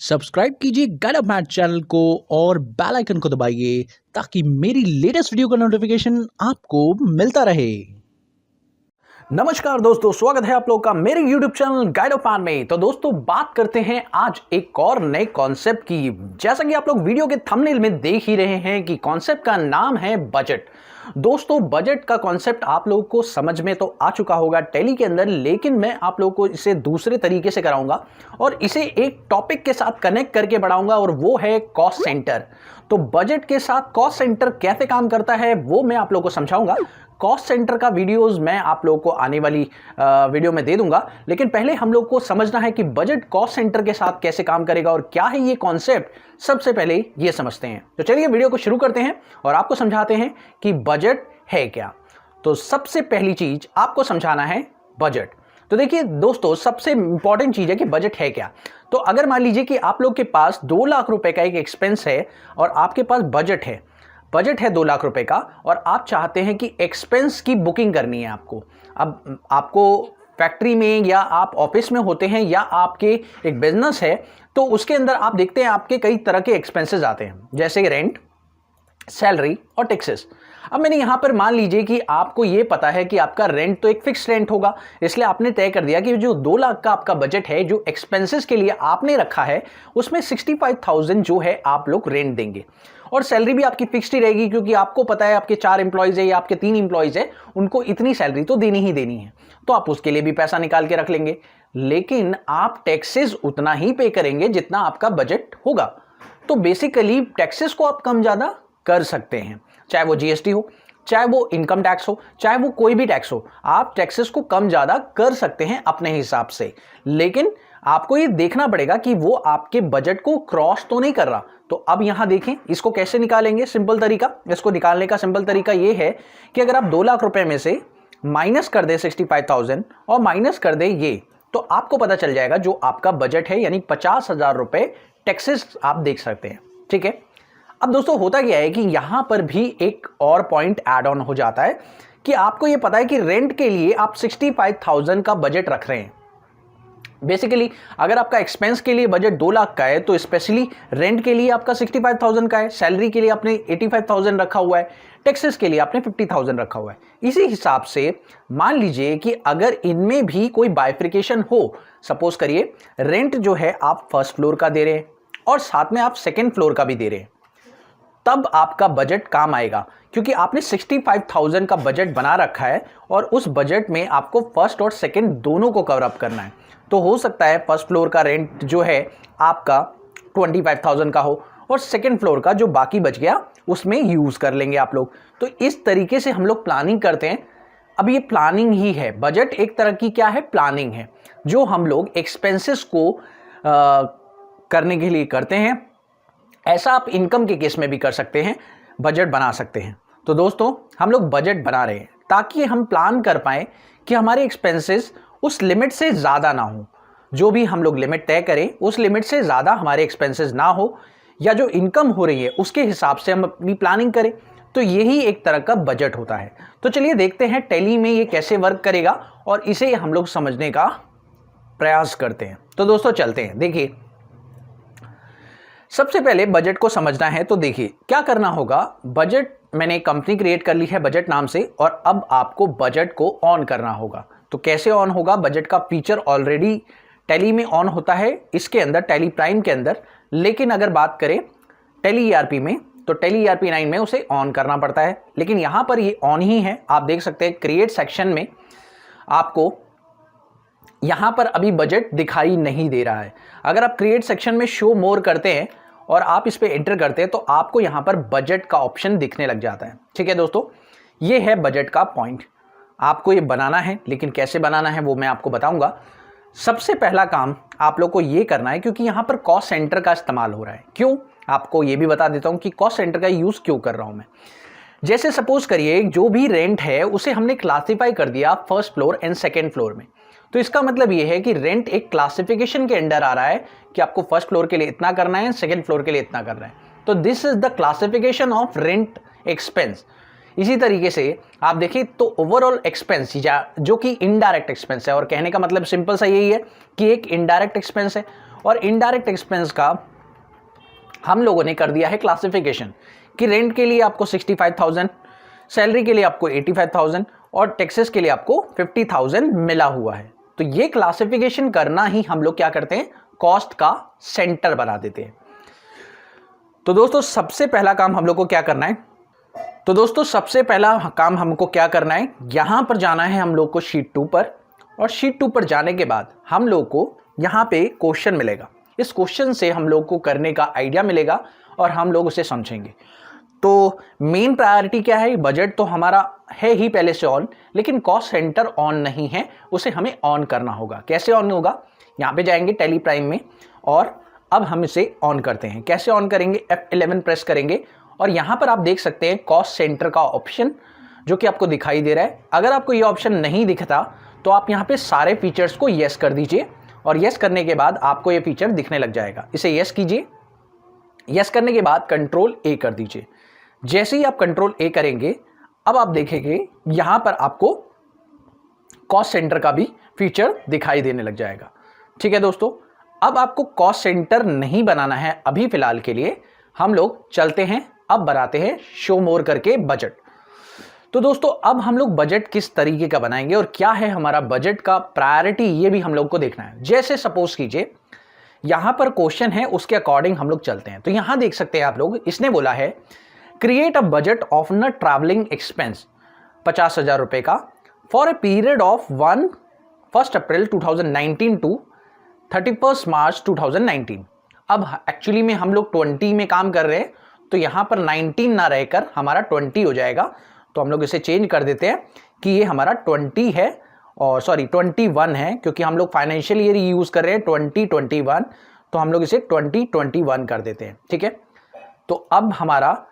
Subscribe कीजिए guide of math channel को और बेल आइकन को दबाइए ताकि मेरी लेटेस्ट वीडियो का नोटिफिकेशन आपको मिलता रहे। नमस्कार दोस्तों, स्वागत है आप लोग का मेरे YouTube channel guide of math में। तो दोस्तों बात करते हैं आज एक और नए कॉन्सेप्ट की। जैसा कि आप लोग वीडियो के थंबनेल में देख ही रहे हैं कि कॉन्सेप्ट का नाम है बजट। दोस्तों बजट का कॉन्सेप्ट आप लोगों को समझ में तो आ चुका होगा टैली के अंदर, लेकिन मैं आप लोगों को इसे दूसरे तरीके से कराऊंगा और इसे एक टॉपिक के साथ कनेक्ट करके बढ़ाऊंगा और वो है कॉस्ट सेंटर। तो बजट के साथ कॉस्ट सेंटर कैसे काम करता है वो मैं आप लोगों को समझाऊंगा। कॉस्ट सेंटर का वीडियोस मैं आप लोगों को आने वाली वीडियो में दे दूंगा, लेकिन पहले हम लोग को समझना है कि बजट कॉस्ट सेंटर के साथ कैसे काम करेगा और क्या है ये कॉन्सेप्ट। सबसे पहले ये समझते हैं। तो चलिए वीडियो को शुरू करते हैं और आपको समझाते हैं कि बजट है क्या। तो सबसे पहली चीज आपको समझाना है बजट। तो देखिए दोस्तों, सबसे इंपॉर्टेंट चीज है कि बजट है क्या। तो अगर मान लीजिए कि आप लोग के पास 2 लाख रुपए का एक एक्सपेंस है और आपके पास बजट है 2 लाख रुपए का और आप चाहते हैं कि एक्सपेंस की बुकिंग करनी है आपको। अब आपको फैक्ट्री में या आप ऑफिस में होते हैं या आपके एक बिजनेस है, तो उसके अंदर आप देखते हैं आपके कई तरह के एक्सपेंसेस आते हैं, जैसे रेंट, सैलरी और टैक्सेस। अब मैंने यहां पर मान लीजिए कि आपको यह पता है कि आपका रेंट तो एक फिक्स रेंट होगा, इसलिए आपने तय कर दिया कि जो 2 लाख का आपका बजट है, जो एक्सपेंसेस के लिए आपने रखा है, उसमें 65,000 जो है आप लोग रेंट देंगे और सैलरी भी आपकी फिक्स्ड ही रहेगी, क्योंकि आपको पता है आपके 4 एम्प्लॉयज है या आपके 3 एम्प्लॉयज है, उनको इतनी सैलरी तो देनी ही देनी है, तो आप उसके लिए भी पैसा निकाल के रख लेंगे। लेकिन आप टैक्सेस उतना ही पे करेंगे जितना आपका बजट होगा। तो बेसिकली टैक्सेस को आप कम ज्यादा कर सकते हैं, चाहे वो जीएसटी हो, चाहे वो इनकम टैक्स हो, चाहे वो कोई भी टैक्स हो, आप टैक्सेस को कम ज्यादा कर सकते हैं अपने हिसाब से। लेकिन आपको ये देखना पड़ेगा कि वो आपके बजट को क्रॉस तो नहीं कर रहा। तो अब यहां देखें इसको कैसे निकालेंगे। सिंपल तरीका, इसको निकालने का सिंपल तरीका ये है कि अगर आप 2 लाख रुपए में से माइनस कर दे 65,000 और माइनस कर दे ये, तो आपको पता चल जाएगा जो आपका बजट है, यानी 50,000 रुपए टैक्सेस आप देख सकते हैं। ठीक है। अब दोस्तों होता क्या है कि यहां पर भी एक और पॉइंट ऐड ऑन हो जाता है कि आपको यह पता है कि रेंट के लिए आप 65,000 का बजट रख रहे हैं। बेसिकली अगर आपका एक्सपेंस के लिए बजट 2 लाख का है, तो स्पेशली रेंट के लिए आपका 65,000 का है, सैलरी के लिए आपने 85,000 रखा हुआ है, टैक्सेस के लिए आपने 50,000 रखा हुआ है। इसी हिसाब से मान लीजिए कि अगर इनमें भी कोई बाइफिकेशन हो, सपोज करिए रेंट जो है आप फर्स्ट फ्लोर का दे रहे हैं और साथ में आप सेकेंड फ्लोर का भी दे रहे हैं, तब आपका बजट काम आएगा, क्योंकि आपने 65,000 का बजट बना रखा है और उस बजट में आपको फर्स्ट और सेकंड दोनों को कवर अप करना है। तो हो सकता है फर्स्ट फ्लोर का रेंट जो है आपका 25,000 का हो और सेकंड फ्लोर का जो बाकी बच गया उसमें यूज कर लेंगे आप लोग। तो इस तरीके से हम लोग प्लानिंग करते हैं। अब ये प्लानिंग ही है, बजट एक तरह की क्या है, प्लानिंग है, जो हम लोग एक्सपेंसेस को करने के लिए करते हैं। ऐसा आप इनकम के केस में भी कर सकते हैं, बजट बना सकते हैं। तो दोस्तों हम लोग बजट बना रहे हैं ताकि हम प्लान कर पाए कि हमारे एक्सपेंसेस उस लिमिट से ज़्यादा ना हो, जो भी हम लोग लिमिट तय करें उस लिमिट से ज़्यादा हमारे एक्सपेंसेस ना हो, या जो इनकम हो रही है उसके हिसाब से हम अपनी प्लानिंग करें। तो यही एक तरह का बजट होता है। तो चलिए देखते हैं टैली में ये कैसे वर्क करेगा और इसे हम लोग समझने का प्रयास करते हैं। तो दोस्तों चलते हैं। देखिए सबसे पहले बजट को समझना है, तो देखिए क्या करना होगा। बजट, मैंने एक कंपनी क्रिएट कर ली है बजट नाम से, और अब आपको बजट को ऑन करना होगा। तो कैसे ऑन होगा, बजट का फीचर ऑलरेडी टैली में ऑन होता है, इसके अंदर टैली प्राइम के अंदर। लेकिन अगर बात करें टैली ईआरपी में, तो टैली ईआरपी 9 में उसे ऑन करना पड़ता है, लेकिन यहां पर ये ऑन ही है। आप देख सकते हैं क्रिएट सेक्शन में आपको यहां पर अभी बजट दिखाई नहीं दे रहा है। अगर आप क्रिएट सेक्शन में शो मोर करते हैं और आप इस पे एंटर करते हैं, तो आपको यहां पर बजट का ऑप्शन दिखने लग जाता है। ठीक है दोस्तों, ये है बजट का पॉइंट। आपको ये बनाना है, लेकिन कैसे बनाना है वो मैं आपको बताऊंगा। सबसे पहला काम आप लोग को ये करना है, क्योंकि यहां पर कॉस्ट सेंटर का इस्तेमाल हो रहा है। क्यों, आपको ये भी बता देता हूं कि कॉस्ट सेंटर का यूज क्यों कर रहा हूं मैं। जैसे सपोज करिए जो भी रेंट है उसे हमने क्लासिफाई कर दिया first floor and second floor में। तो इसका मतलब यह है कि रेंट एक क्लासिफिकेशन के अंडर आ रहा है कि आपको फर्स्ट फ्लोर के लिए इतना करना है, सेकेंड फ्लोर के लिए इतना करना है। तो this is the classification of rent expense. इसी तरीके से आप देखिए तो ओवरऑल एक्सपेंस जो कि इनडायरेक्ट एक्सपेंस है, और कहने का मतलब सिंपल सा यही है कि एक इनडायरेक्ट एक्सपेंस है और इनडायरेक्ट एक्सपेंस का हम लोगों ने कर दिया है क्लासिफिकेशन कि रेंट के लिए आपको 65,000, सैलरी के लिए आपको 85,000 और टैक्सेस के लिए आपको 50,000 मिला हुआ है। तो ये क्लासिफिकेशन करना ही हम लोग क्या करते हैं, कॉस्ट का सेंटर बना देते हैं। तो दोस्तों सबसे पहला काम हम लोग को क्या करना है, यहां पर जाना है हम लोग को शीट 2 पर, और शीट 2 पर जाने के बाद हम लोग को यहां पे क्वेश्चन मिलेगा। इस क्वेश्चन से हम लोग को करने का आइडिया मिलेगा और हम लोग उसे समझेंगे। तो मेन प्रायोरिटी क्या है, बजट तो हमारा है ही पहले से ऑन, लेकिन कॉस्ट सेंटर ऑन नहीं है, उसे हमें ऑन करना होगा। कैसे ऑन होगा, यहां पे जाएंगे टैली प्राइम में और अब हम इसे ऑन करते हैं। कैसे ऑन करेंगे, F11 प्रेस करेंगे और यहां पर आप देख सकते हैं कॉस्ट सेंटर का ऑप्शन जो कि आपको दिखाई दे रहा है। अगर आपको ये ऑप्शन नहीं दिखता तो आप यहां पे सारे फीचर्स को यस कर दीजिए और यस करने के बाद आपको ये फीचर दिखने लग जाएगा। इसे यस कीजिए, यस करने के बाद कंट्रोल ए कर दीजिए। जैसे ही आप कंट्रोल ए करेंगे अब आप देखेंगे यहां पर आपको कॉस्ट सेंटर का भी फीचर दिखाई देने लग जाएगा। ठीक है दोस्तों, अब आपको कॉस्ट सेंटर नहीं बनाना है अभी फिलहाल के लिए। हम लोग चलते हैं, अब बनाते हैं शो मोर करके बजट। तो दोस्तों अब हम लोग बजट किस तरीके का बनाएंगे और क्या है हमारा बजट का प्रायोरिटी, ये भी हम लोग को देखना है। जैसे सपोज कीजिए यहां पर क्वेश्चन है, उसके अकॉर्डिंग हम लोग चलते हैं। तो यहां देख सकते हैं आप लोग, इसने बोला है create a budget of an travelling expense 50,000 रुपए का for a period of 1 April 2019 to 31 March 2019। अब एक्चुअली में हम लोग 20 में काम कर रहे हैं, तो यहां पर 19 ना रहकर हमारा 20 हो जाएगा। तो हम लोग इसे चेंज कर देते हैं कि ये हमारा 20 है, और सॉरी 21 है, क्योंकि हम लोग फाइनेंशियल ईयर यूज कर रहे हैं 2021, तो हम लोग इसे 2021 कर देते हैं। ठीक है, तो अब हमारा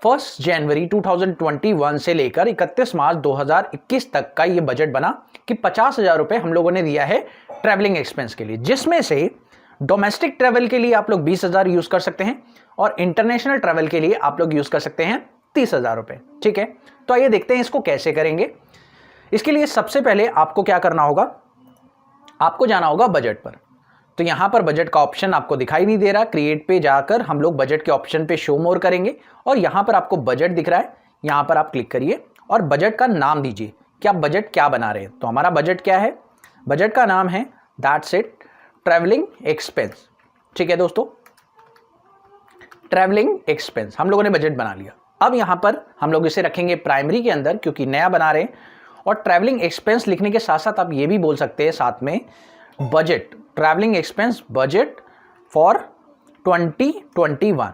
1 जनवरी 2021 से लेकर 31 मार्च 2021 तक का ये बजट बना कि 50,000 रुपए हम लोगों ने दिया है ट्रैवलिंग एक्सपेंस के लिए, जिसमें से डोमेस्टिक ट्रैवल के लिए आप लोग 20,000 यूज कर सकते हैं और इंटरनेशनल ट्रैवल के लिए आप लोग यूज कर सकते हैं 30,000 रुपए। ठीक है, तो आइए देखते हैं इसको कैसे करेंगे। इसके लिए सबसे पहले आपको क्या करना होगा, आपको जाना होगा बजट पर। तो यहां पर बजट का ऑप्शन आपको दिखाई नहीं दे रहा, क्रिएट पे जाकर हम लोग बजट के ऑप्शन पे शो मोर करेंगे और यहां पर आपको बजट दिख रहा है, यहां पर आप क्लिक करिए और बजट का नाम दीजिए कि आप बजट क्या बना रहे हैं। तो हमारा बजट क्या है, बजट का नाम है दैट्स इट ट्रैवलिंग एक्सपेंस। ठीक है दोस्तों, ट्रैवलिंग एक्सपेंस हम लोगों ने बजट बना लिया। अब यहां पर हम लोग इसे रखेंगे प्राइमरी के अंदर, क्योंकि नया बना रहे हैं। और ट्रैवलिंग एक्सपेंस लिखने के साथ साथ आप ये भी बोल सकते हैं साथ में budget, travelling expense budget for 2021,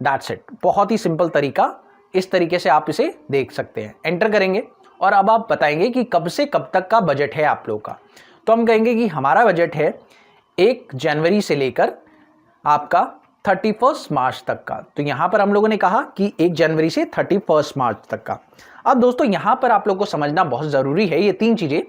that's it. बहुत ही सिंपल तरीका, इस तरीके से आप इसे देख सकते हैं। एंटर करेंगे और अब आप बताएंगे कि कब से कब तक का बजट है आप लोग का। तो हम कहेंगे कि हमारा बजट है 1 जनवरी से लेकर आपका 31 मार्च तक का। तो यहां पर हम लोगों ने कहा कि 1 जनवरी से 31 मार्च तक का। अब दोस्तों यहां पर आप लोग को समझना बहुत जरूरी है ये 3 चीजें।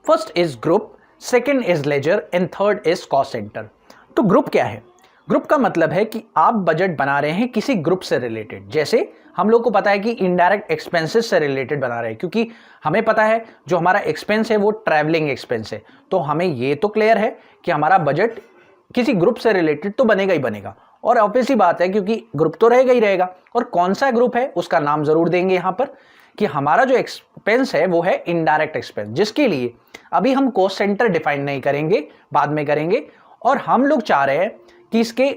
First is group, second is ledger and third is cost centre. तो ग्रुप क्या है, ग्रुप का मतलब है कि आप बजट बना रहे हैं किसी ग्रुप से रिलेटेड। जैसे हम लोग को पता है कि इनडायरेक्ट एक्सपेंसेस से रिलेटेड बना रहे हैं, क्योंकि हमें पता है जो हमारा एक्सपेंस है वो ट्रैवलिंग एक्सपेंस है। तो हमें ये तो क्लियर है कि हमारा बजट किसी ग्रुप से रिलेटेड तो बनेगा ही बनेगा, और ऑब्वियस ही बात है क्योंकि ग्रुप तो रहेगा ही रहेगा। और कौन सा ग्रुप है उसका नाम जरूर देंगे यहां पर कि हमारा जो एक्सपेंस है वो है इनडायरेक्ट एक्सपेंस, जिसके लिए अभी हम कॉस्ट सेंटर डिफाइन नहीं करेंगे, बाद में करेंगे। और हम लोग चाह रहे हैं कि इसके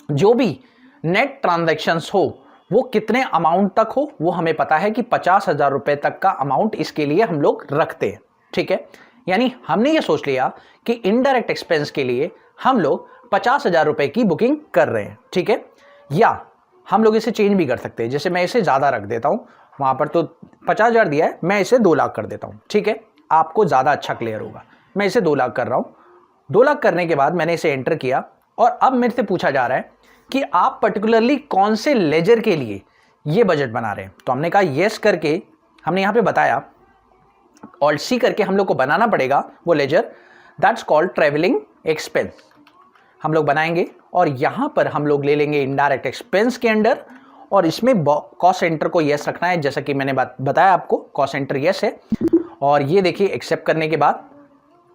जो भी नेट ट्रांजैक्शंस हो वो कितने अमाउंट तक हो, वो हमें पता है कि 50,000 रुपए तक का अमाउंट इसके लिए हम लोग रखते हैं। ठीक है, यानी हमने ये सोच लिया कि इनडायरेक्ट एक्सपेंस के लिए हम लोग 50,000 रुपए की बुकिंग कर रहे हैं। ठीक है, या हम लोग इसे चेंज भी कर सकते हैं। जैसे मैं इसे ज्यादा रख देता हूं, वहां पर तो 50,000 दिया है, मैं इसे 2 लाख कर देता हूं। ठीक है, आपको ज्यादा अच्छा क्लियर होगा। मैं इसे 2 लाख कर रहा हूं। 2 लाख करने के बाद मैंने इसे एंटर किया और अब मेरे से पूछा जा रहा है कि आप पर्टिकुलरली कौन से लेजर के लिए ये बजट बना रहे हैं। तो हमने कहा यस करके, हमने यहां पे बताया ऑल्ट सी करके हम लोग को बनाना पड़ेगा वो ledger, that's called travelling expense. हम लोग बनाएंगे और यहां पर हम लोग ले लेंगे इनडायरेक्ट एक्सपेंस के अंडर, और इसमें कॉस्ट सेंटर को यस रखना है, जैसा कि मैंने बताया आपको कॉस्ट सेंटर यस है। और ये देखिए एक्सेप्ट करने के बाद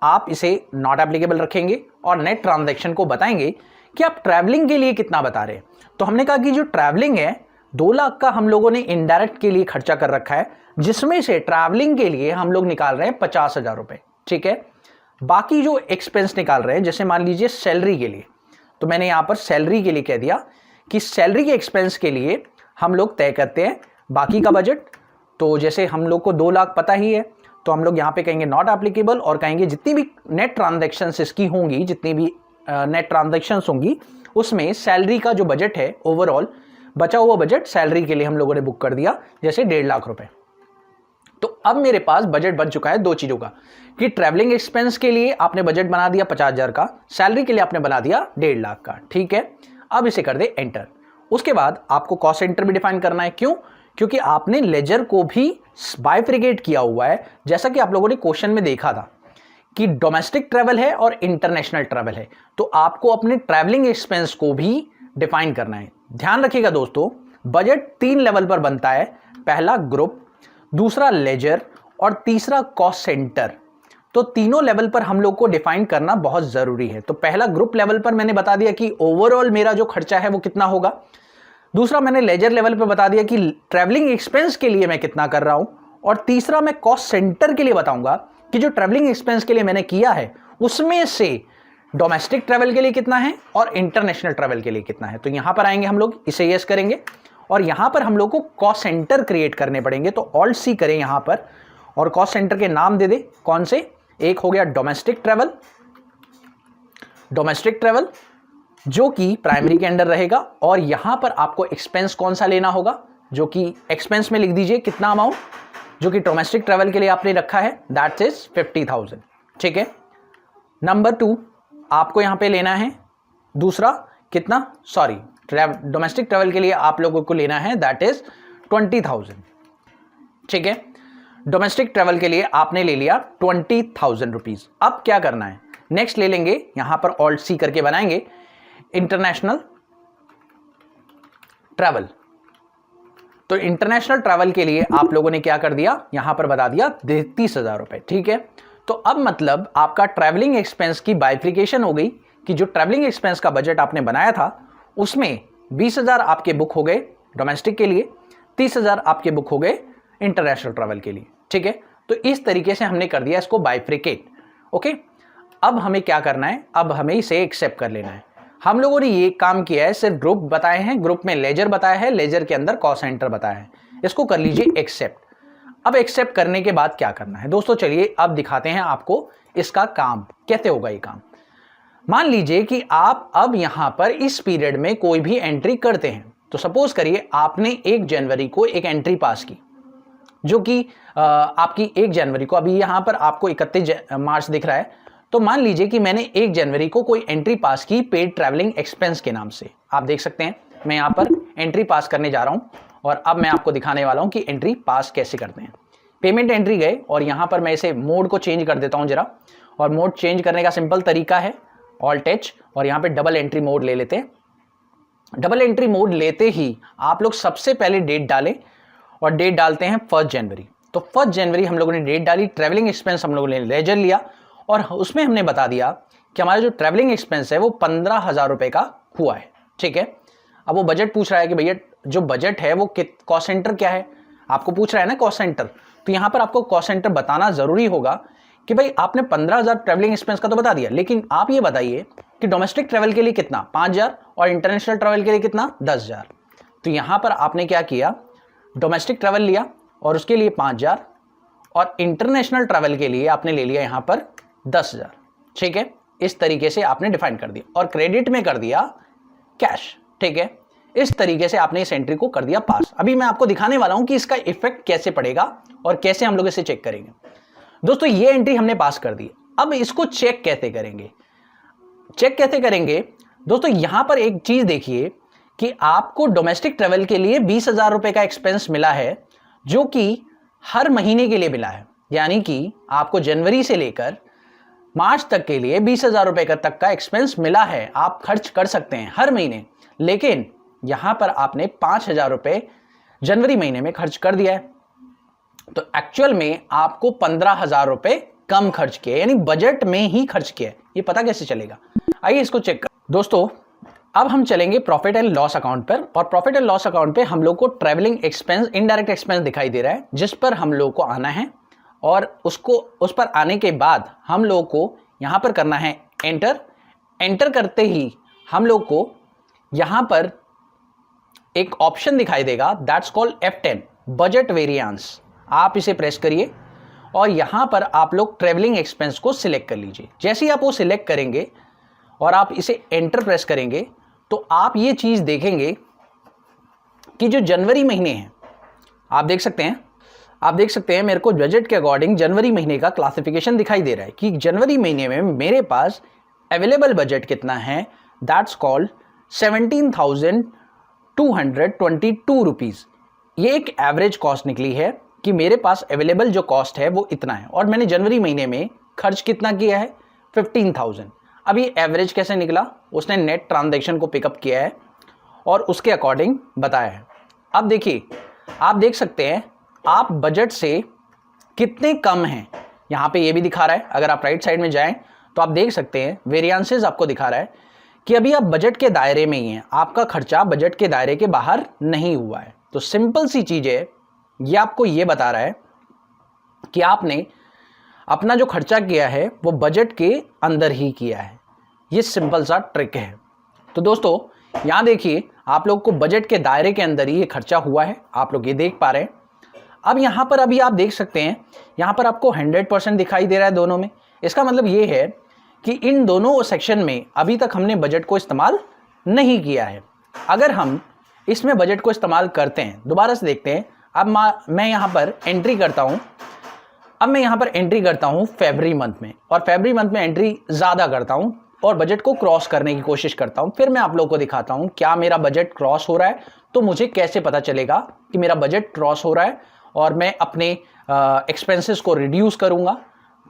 आप इसे नॉट एप्लीकेबल रखेंगे और नेट ट्रांजैक्शन को बताएंगे कि आप ट्रैवलिंग के लिए कितना बता रहे हैं। तो हमने कहा कि जो ट्रैवलिंग है 2 लाख का हम लोगों ने इनडायरेक्ट के लिए खर्चा कर रखा है, जिसमें से ट्रैवलिंग के लिए हम लोग निकाल रहे हैं 50,000 रुपए। ठीक है, बाकी जो एक्सपेंस निकाल रहे हैं, जैसे मान लीजिए सैलरी के लिए, तो मैंने यहां पर सैलरी के लिए कह दिया कि सैलरी के एक्सपेंस के लिए हम लोग तय करते हैं बाकी का बजट। तो जैसे हम लोग को 2 लाख पता ही है, तो हम लोग यहां पे कहेंगे नॉट एप्लीकेबल और कहेंगे जितनी भी नेट ट्रांजैक्शंस इसकी होंगी, जितनी भी नेट ट्रांजैक्शंस होंगी, उसमें सैलरी का जो बजट है ओवरऑल बचा हुआ बजट सैलरी के लिए हम लोगों ने बुक कर दिया, जैसे 1.5 लाख रुपए। तो अब मेरे पास बजट बन चुका है 2 चीजों का, कि ट्रैवलिंग एक्सपेंस के लिए आपने बजट बना दिया 50,000 का, सैलरी के लिए आपने बना दिया 1.5 लाख का। ठीक है, अब इसे कर दे एंटर। उसके बाद आपको कॉस्ट सेंटर भी डिफाइन करना है। क्यों? क्योंकि आपने लेजर को भी बाइफरिकेट किया हुआ है, जैसा कि आप लोगों ने क्वेश्चन में देखा था कि डोमेस्टिक ट्रैवल है और इंटरनेशनल ट्रैवल है, तो आपको अपने ट्रैवलिंग एक्सपेंस को भी डिफाइन करना है। ध्यान रखिएगा दोस्तों, बजट 3 लेवल पर बनता है, पहला ग्रुप, दूसरा लेजर और तीसरा कॉस्ट सेंटर। तो तीनों लेवल पर हम लोग को डिफाइन करना बहुत जरूरी है। तो पहला ग्रुप लेवल पर मैंने बता दिया कि ओवरऑल मेरा जो खर्चा है वो कितना होगा, दूसरा मैंने लेजर लेवल पर बता दिया कि ट्रैवलिंग एक्सपेंस के लिए मैं कितना कर रहा हूं, और तीसरा मैं कॉस्ट सेंटर के लिए बताऊंगा कि जो ट्रैवलिंग एक्सपेंस के लिए मैंने किया है उसमें से डोमेस्टिक ट्रैवल के लिए कितना है और इंटरनेशनल ट्रैवल के लिए कितना है। तो यहां पर आएंगे हम लोग, इसे यस करेंगे और यहां पर हम लोग को कॉस्ट सेंटर क्रिएट करने पड़ेंगे। तो ऑल्ट सी करें यहां पर और कॉस्ट सेंटर के नाम दे दे, कौन से, एक हो गया डोमेस्टिक ट्रैवल, डोमेस्टिक ट्रैवल जो कि प्राइमरी के अंडर रहेगा, और यहां पर आपको एक्सपेंस कौन सा लेना होगा, जो कि एक्सपेंस में लिख दीजिए कितना अमाउंट, जो कि डोमेस्टिक ट्रैवल के लिए आपने रखा है, दैट इज 50,000। ठीक है, नंबर 2 आपको यहां पे लेना है दूसरा कितना, सॉरी डोमेस्टिक ट्रैवल के लिए आप लोगों को लेना है दैट इज 20,000। ठीक है, डोमेस्टिक ट्रैवल के लिए आपने ले लिया 20,000 रुपीज। अब क्या करना है, नेक्स्ट ले लेंगे, यहां पर ऑल्ट सी करके बनाएंगे इंटरनेशनल ट्रैवल। तो इंटरनेशनल ट्रैवल के लिए आप लोगों ने क्या कर दिया, यहां पर बता दिया 30,000 रुपए। ठीक है, तो अब मतलब आपका ट्रैवलिंग एक्सपेंस की बाइफिकेशन हो गई कि जो ट्रैवलिंग एक्सपेंस का बजट आपने बनाया था उसमें 20,000 आपके बुक हो गए डोमेस्टिक के लिए, 30,000 आपके बुक हो गए इंटरनेशनल ट्रैवल के लिए। ठीक है, तो इस तरीके से हमने कर दिया इसको बाइफ्रिकेट। ओके, अब हमें क्या करना है, अब हमें इसे एक्सेप्ट कर लेना है। हम लोगों ने ये काम किया है, सिर्फ ग्रुप बताए हैं, ग्रुप में लेजर बताया है, लेजर के अंदर कॉस्ट सेंटर बताया है, इसको कर लीजिए एक्सेप्ट। अब एक्सेप्ट करने के बाद क्या करना है दोस्तों, चलिए अब दिखाते हैं आपको इसका काम कैसे होगा। ये काम मान लीजिए कि आप अब यहां पर इस पीरियड में कोई भी एंट्री करते हैं, तो सपोज करिए आपने 1 जनवरी को एक एंट्री पास की, जो कि आपकी 1 जनवरी को, अभी यहां पर आपको 31 मार्च दिख रहा है, तो मान लीजिए कि मैंने 1 जनवरी को कोई एंट्री पास की पेड ट्रैवलिंग एक्सपेंस के नाम से। आप देख सकते हैं मैं यहां पर एंट्री पास करने जा रहा हूं और अब मैं आपको दिखाने वाला हूं कि एंट्री पास कैसे करते हैं। पेमेंट एंट्री गए और यहां पर मैं इसे मोड को चेंज कर देता हूं जरा, और मोड चेंज करने का सिंपल तरीका है ऑल्ट एच, और यहां पे डबल एंट्री मोड ले लेते हैं। डबल एंट्री मोड लेते ही आप लोग सबसे पहले डेट डालें, और डेट डालते हैं 1 जनवरी। तो 1 जनवरी हम लोगों ने डेट डाली, ट्रैवलिंग एक्सपेंस हम लोगों ने लेजर लिया और उसमें हमने बता दिया कि हमारा जो ट्रैवलिंग एक्सपेंस है वो 15,000 रुपए का हुआ है। ठीक है, अब वो बजट पूछ रहा है कि भैया जो बजट है वो कॉस्ट सेंटर क्या है, आपको पूछ रहा है ना कॉस्ट सेंटर, तो यहां पर आपको कॉस्ट सेंटर बताना जरूरी होगा कि भाई आपने 15,000 ट्रैवलिंग एक्सपेंस का तो बता दिया, लेकिन आप ये बताइए कि डोमेस्टिक ट्रैवल के लिए कितना 5,000 और इंटरनेशनल ट्रैवल के लिए कितना 10,000। तो यहां पर आपने क्या किया, डोमेस्टिक ट्रैवल लिया और उसके लिए 5,000, और इंटरनेशनल ट्रैवल के लिए आपने ले लिया यहां पर 10,000। ठीक है, इस तरीके से आपने डिफाइन कर दिया और क्रेडिट में कर दिया कैश। ठीक है, इस तरीके से आपने इस एंट्री को कर दिया पास। अभी मैं आपको दिखाने वाला हूं कि इसका इफेक्ट कैसे पड़ेगा और कैसे हम लोग इसे चेक करेंगे। दोस्तों ये एंट्री हमने पास कर दी, अब इसको चेक कैसे करेंगे, चेक कैसे करेंगे दोस्तों, यहां पर एक चीज देखिए कि आपको डोमेस्टिक ट्रैवल के लिए 20,000 रुपए का एक्सपेंस मिला है, जो कि हर महीने के लिए मिला है, यानी कि आपको जनवरी से लेकर मार्च तक के लिए 20,000 रुपए तक का एक्सपेंस मिला है, आप खर्च कर सकते हैं हर महीने। लेकिन यहां पर आपने 5,000 रुपए जनवरी महीने में खर्च कर दिया है, तो एक्चुअल में आपको 15,000 रुपए कम खर्च किया है, यानी बजट में ही खर्च किया है। ये पता कैसे चलेगा? आइए इसको चेक कर। दोस्तों अब हम चलेंगे प्रॉफिट एंड लॉस अकाउंट पर, और प्रॉफिट एंड लॉस अकाउंट पे हम लोग को ट्रैवलिंग एक्सपेंस, इनडायरेक्ट एक्सपेंस दिखाई दे रहा है, जिस पर हम लोग को आना है। और उस पर आने के बाद हम लोग को यहां पर करना है एंटर। एंटर करते ही हम लोग को यहां पर एक ऑप्शन दिखाई देगा, that's called F10 budget variance. आप इसे प्रेस करिए और यहां पर आप लोग ट्रैवलिंग एक्सपेंस को सिलेक्ट कर लीजिए। जैसे ही आप वो सिलेक्ट करेंगे और आप इसे एंटर प्रेस करेंगे तो आप ये चीज देखेंगे कि जो जनवरी महीने हैं, आप देख सकते हैं मेरे को बजट के अकॉर्डिंग जनवरी महीने का क्लासिफिकेशन दिखाई दे रहा है कि जनवरी महीने में मेरे पास अवेलेबल बजट कितना है, दैट्स कॉल्ड 17,222 रुपीज। ये एक एवरेज कॉस्ट निकली है कि मेरे पास अवेलेबल जो कॉस्ट है वो इतना है, और मैंने जनवरी महीने में खर्च कितना किया है, 15,000। अब ये एवरेज कैसे निकला? उसने नेट ट्रांजैक्शन को पिकअप किया है और उसके अकॉर्डिंग बताया है। अब देखिए, आप देख सकते हैं आप बजट से कितने कम हैं, यहां पे ये भी दिखा रहा है। अगर आप राइट साइड में जाएं तो आप देख सकते हैं वेरिएंसेस आपको दिखा रहा है कि अभी आप बजट के दायरे में ही हैं, आपका खर्चा बजट के दायरे के बाहर नहीं हुआ है। तो सिंपल सी चीज है, ये आपको ये बता रहा है कि आपने अपना जो खर्चा किया है वो बजट के अंदर ही किया है। ये सिंपल सा ट्रिक है। तो दोस्तों यहां देखिए, आप लोग को बजट के दायरे के अंदर ही ये खर्चा हुआ है, आप लोग ये देख पा रहे हैं। अब यहां पर अभी आप देख सकते हैं, यहां पर आपको 100% दिखाई दे रहा है दोनों में। इसका मतलब ये है कि इन दोनों सेक्शन में अभी तक हमने बजट को इस्तेमाल नहीं किया है। अगर हम इसमें बजट को इस्तेमाल करते हैं, दोबारा से देखते हैं। अब मैं यहां पर एंट्री करता हूं। अब मैं यहां पर एंट्री करता हूं फरवरी मंथ में, और फरवरी मंथ में एंट्री ज़्यादा करता हूं और बजट को क्रॉस करने की कोशिश करता हूं। फिर मैं आप लोगों को दिखाता हूं क्या मेरा बजट क्रॉस हो रहा है, तो मुझे कैसे पता चलेगा कि मेरा बजट क्रॉस हो रहा है, और मैं अपने एक्सपेंसेस को रिड्यूस करूंगा,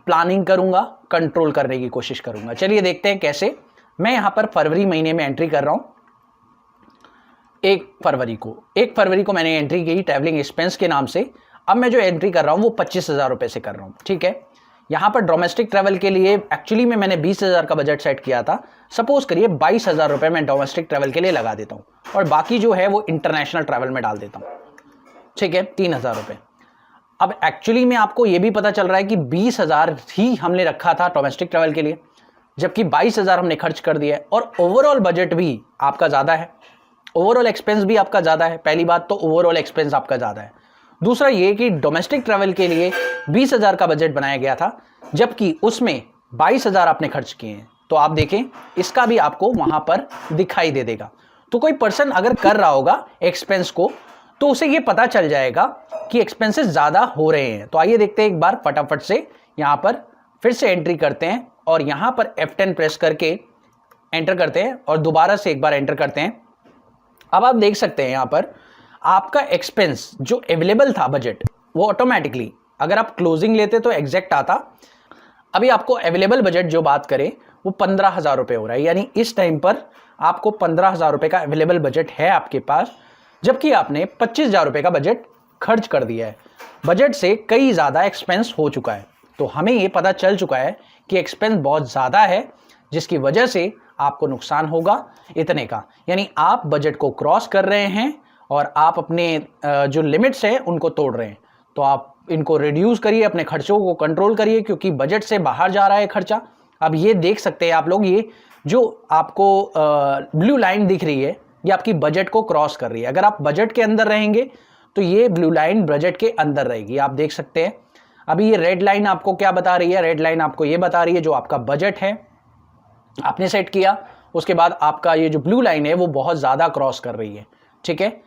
प्लानिंग करूंगा, कंट्रोल करने की कोशिश करूंगा। चलिए देखते हैं कैसे। मैं यहां पर फरवरी महीने में एंट्री कर रहा हूं। 1 फरवरी को मैंने एंट्री की ट्रैवलिंग एक्सपेंस के नाम से। अब मैं जो एंट्री कर रहा हूं वो 25,000 रुपए से कर रहा हूं, ठीक है। यहां पर डोमेस्टिक ट्रैवल के लिए एक्चुअली में मैंने 20,000 का बजट सेट किया था। सपोज करिए 22,000 रुपए मैं डोमेस्टिक ट्रैवल के लिए लगा देता हूं, और बाकी जो है वो इंटरनेशनल ट्रैवल में डाल देता हूं, ठीक है, 3,000 रुपए। अब एक्चुअली में आपको ये भी पता चल रहा है कि 20,000 ही हमने रखा था डोमेस्टिक ट्रैवल के लिए, जबकि 22,000 हमने खर्च कर दिया है, और ओवरऑल बजट भी आपका ज़्यादा है, ओवरऑल एक्सपेंस भी आपका ज़्यादा है। पहली बात तो ओवरऑल एक्सपेंस आपका ज़्यादा है। दूसरा ये कि डोमेस्टिक ट्रैवल के लिए 20,000 का बजट बनाया गया था, जबकि उसमें 22,000 आपने खर्च किए हैं। तो आप देखें, इसका भी आपको वहां पर दिखाई दे देगा। तो कोई पर्सन अगर कर रहा होगा एक्सपेंस को, तो उसे ये पता चल जाएगा कि एक्सपेंसेस ज़्यादा हो रहे हैं। तो आइए देखते हैं एक बार फटाफट से। यहाँ पर फिर से एंट्री करते हैं और यहाँ पर F10 प्रेस करके एंटर करते हैं, और दोबारा से एक बार एंटर करते हैं। अब आप देख सकते हैं यहाँ पर आपका एक्सपेंस जो अवेलेबल था बजट, वो ऑटोमेटिकली अगर आप क्लोजिंग लेते तो एग्जैक्ट आता। अभी आपको अवेलेबल बजट जो बात करें वो 15,000 रुपये हो रहा है, यानी इस टाइम पर आपको 15,000 रुपये का अवेलेबल बजट है आपके पास, जबकि आपने 25,000 रुपये का बजट खर्च कर दिया है। बजट से कई ज़्यादा एक्सपेंस हो चुका है। तो हमें ये पता चल चुका है कि एक्सपेंस बहुत ज़्यादा है, जिसकी वजह से आपको नुकसान होगा इतने का। यानी आप बजट को क्रॉस कर रहे हैं और आप अपने जो लिमिट्स हैं उनको तोड़ रहे हैं। तो आप इनको रिड्यूस करिए, अपने खर्चों को कंट्रोल करिए, क्योंकि बजट से बाहर जा रहा है खर्चा। अब ये देख सकते हैं आप लोग, ये जो आपको ब्लू लाइन दिख रही है, ये आपकी बजट को क्रॉस कर रही है। अगर आप बजट के अंदर रहेंगे तो ये ब्लू लाइन बजट के अंदर रहेगी। आप देख सकते हैं अभी ये रेड लाइन आपको क्या बता रही है, रेड लाइन आपको ये बता रही है जो आपका बजट है आपने सेट किया, उसके बाद आपका ये जो ब्लू लाइन है वो बहुत ज़्यादा क्रॉस कर रही है, ठीक है।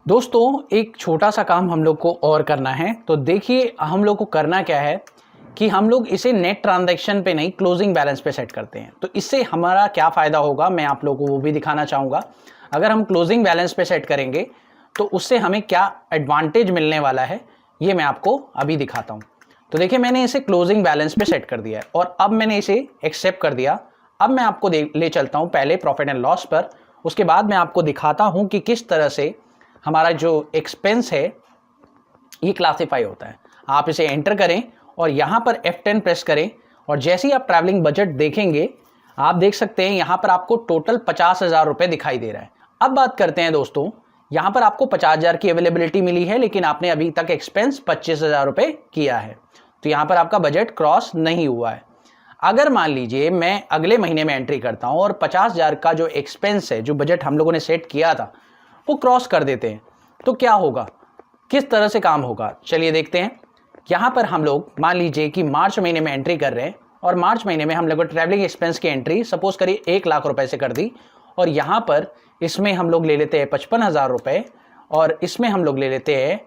दोस्तों एक छोटा सा काम हम लोग को और करना है। तो देखिए हम लोग को करना क्या है कि हम लोग इसे नेट ट्रांजैक्शन पे नहीं, क्लोजिंग बैलेंस पे सेट करते हैं। तो इससे हमारा क्या फ़ायदा होगा मैं आप लोगों को वो भी दिखाना चाहूँगा। अगर हम क्लोजिंग बैलेंस पे सेट करेंगे तो उससे हमें क्या एडवांटेज मिलने वाला है, ये मैं आपको अभी दिखाता हूँ। तो देखिए मैंने इसे क्लोजिंग बैलेंस पे सेट कर दिया है, और अब मैंने इसे एक्सेप्ट कर दिया। अब मैं आपको ले चलता हूँ पहले प्रॉफिट एंड लॉस पर, उसके बाद मैं आपको दिखाता हूँ कि किस तरह से हमारा जो एक्सपेंस है ये क्लासीफाई होता है। आप इसे एंटर करें और यहाँ पर F10 प्रेस करें और जैसे ही आप ट्रैवलिंग बजट देखेंगे आप देख सकते हैं यहाँ पर आपको टोटल 50,000 रुपये दिखाई दे रहा है। अब बात करते हैं दोस्तों, यहाँ पर आपको 50,000 की अवेलेबिलिटी मिली है लेकिन आपने अभी तक एक्सपेंस 25,000 रुपये किया है, तो यहाँ पर आपका बजट क्रॉस नहीं हुआ है। अगर मान लीजिए मैं अगले महीने में एंट्री करता हूँ और 50,000 का जो एक्सपेंस है, जो बजट हम लोगों ने सेट किया था, वो क्रॉस कर देते हैं, तो क्या होगा, किस तरह से काम होगा, चलिए देखते हैं। यहाँ पर हम लोग मान लीजिए कि मार्च महीने में एंट्री कर रहे हैं और मार्च महीने में हम लोग ट्रैवलिंग एक्सपेंस की एंट्री सपोज करिए 1 लाख रुपए से कर दी और यहाँ पर इसमें हम लोग ले लेते हैं 55,000 रुपये और इसमें हम लोग ले लेते हैं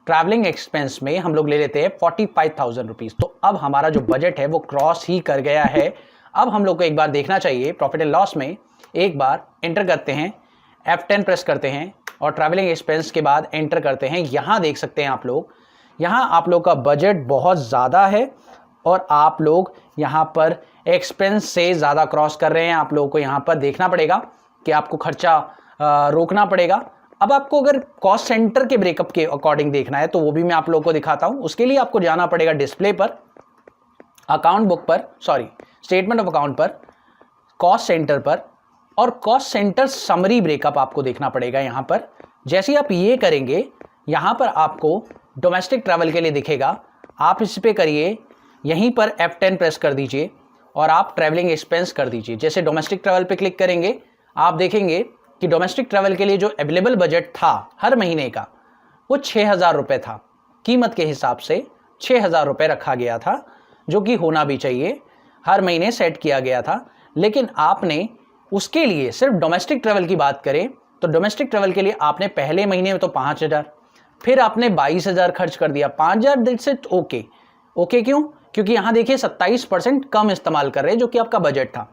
ट्रैवलिंग एक्सपेंस में हम लोग ले लेते हैं 45,000 रुपीज़। तो अब हमारा जो बजट है वो क्रॉस ही कर गया है। अब हम लोग को एक बार देखना चाहिए प्रॉफिट एंड लॉस में, एक बार एंटर करते हैं, F10 प्रेस करते हैं और ट्रैवलिंग एक्सपेंस के बाद एंटर करते हैं। यहाँ देख सकते हैं आप लोग, यहाँ आप लोग का बजट बहुत ज़्यादा है और आप लोग यहाँ पर एक्सपेंस से ज़्यादा क्रॉस कर रहे हैं। आप लोगों को यहाँ पर देखना पड़ेगा कि आपको खर्चा रोकना पड़ेगा। अब आपको अगर कॉस्ट सेंटर के ब्रेकअप के अकॉर्डिंग देखना है तो वो भी मैं आप लोगों को दिखाता हूँ। उसके लिए आपको जाना पड़ेगा डिस्प्ले पर, अकाउंट बुक पर, सॉरी स्टेटमेंट ऑफ अकाउंट पर, कॉस्ट सेंटर पर और कॉस्ट सेंटर समरी ब्रेकअप आपको देखना पड़ेगा यहाँ पर। जैसे ही आप ये करेंगे यहाँ पर आपको डोमेस्टिक ट्रैवल के लिए दिखेगा, आप इस पे करिए, यहीं पर F10 प्रेस कर दीजिए और आप ट्रैवलिंग एक्सपेंस कर दीजिए। जैसे डोमेस्टिक ट्रैवल पे क्लिक करेंगे आप देखेंगे कि डोमेस्टिक ट्रैवल के लिए जो अवेलेबल बजट था हर महीने का वो 6,000 रुपये था। कीमत के हिसाब से 6,000 रुपये रखा गया था, जो कि होना भी चाहिए, हर महीने सेट किया गया था। लेकिन आपने उसके लिए सिर्फ डोमेस्टिक ट्रैवल की बात करें तो डोमेस्टिक ट्रैवल के लिए आपने पहले महीने में तो 5,000, फिर आपने 22,000 खर्च कर दिया। 5,000 दैट्स इट ओके क्यों? क्योंकि यहाँ देखिए 27% कम इस्तेमाल कर रहे हैं जो कि आपका बजट था।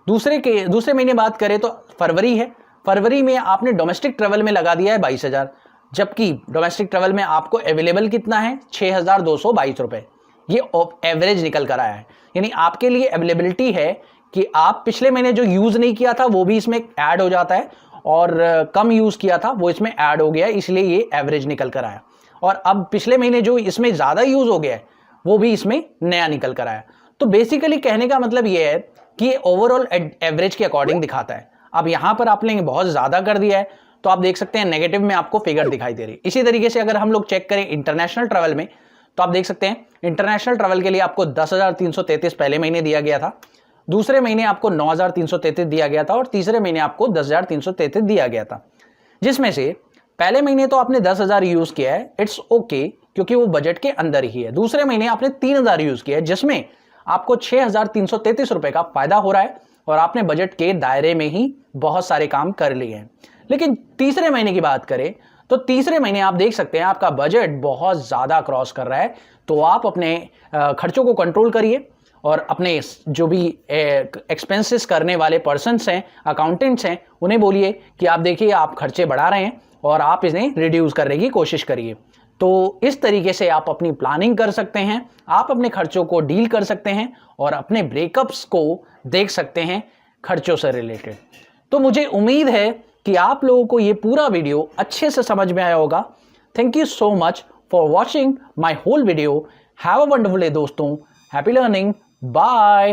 दूसरे महीने बात करें तो फरवरी है, फरवरी में आपने डोमेस्टिक ट्रैवल में लगा दिया है 22,000, जबकि डोमेस्टिक ट्रैवल में आपको अवेलेबल कितना है 6,222 रुपये। ये एवरेज निकल कर आया है, यानी आपके लिए अवेलेबिलिटी है कि आप पिछले महीने जो यूज़ नहीं किया था वो भी इसमें ऐड हो जाता है और कम यूज़ किया था वो इसमें ऐड हो गया, इसलिए ये एवरेज निकल कर आया। और अब पिछले महीने जो इसमें ज़्यादा यूज़ हो गया है वो भी इसमें नया निकल कर आया। तो बेसिकली कहने का मतलब ये है कि ये ओवरऑल एवरेज के अकॉर्डिंग दिखाता है। अब यहाँ पर आपने बहुत ज़्यादा कर दिया है तो आप देख सकते हैं नेगेटिव में आपको फिगर दिखाई दे रही है। इसी तरीके से अगर हम लोग चेक करें इंटरनेशनल ट्रैवल में तो आप देख सकते हैं इंटरनेशनल ट्रैवल के लिए आपको 10,333 पहले महीने दिया गया था, दूसरे महीने आपको 9,333 दिया गया था और तीसरे महीने आपको 10,333 दिया गया था। जिसमें से पहले महीने तो आपने 10,000 यूज़ किया है, इट्स ओके क्योंकि वो बजट के अंदर ही है। दूसरे महीने आपने 3,000 यूज़ किया है जिसमें आपको 6,333 रुपये का फायदा हो रहा है और आपने बजट के दायरे में ही बहुत सारे काम कर लिए हैं। लेकिन तीसरे महीने की बात करें तो तीसरे महीने आप देख सकते हैं आपका बजट बहुत ज़्यादा क्रॉस कर रहा है। तो आप अपने खर्चों को कंट्रोल करिए और अपने जो भी एक्सपेंसेस करने वाले पर्सन्स हैं, अकाउंटेंट्स हैं, उन्हें बोलिए कि आप देखिए आप खर्चे बढ़ा रहे हैं और आप इन्हें रिड्यूस करने की कोशिश करिए। तो इस तरीके से आप अपनी प्लानिंग कर सकते हैं, आप अपने खर्चों को डील कर सकते हैं और अपने ब्रेकअप्स को देख सकते हैं खर्चों से रिलेटेड। तो मुझे उम्मीद है कि आप लोगों को ये पूरा वीडियो अच्छे से समझ में आया होगा। Thank you so much for watching my whole video. Have a wonderful day दोस्तों। Happy learning. बाय।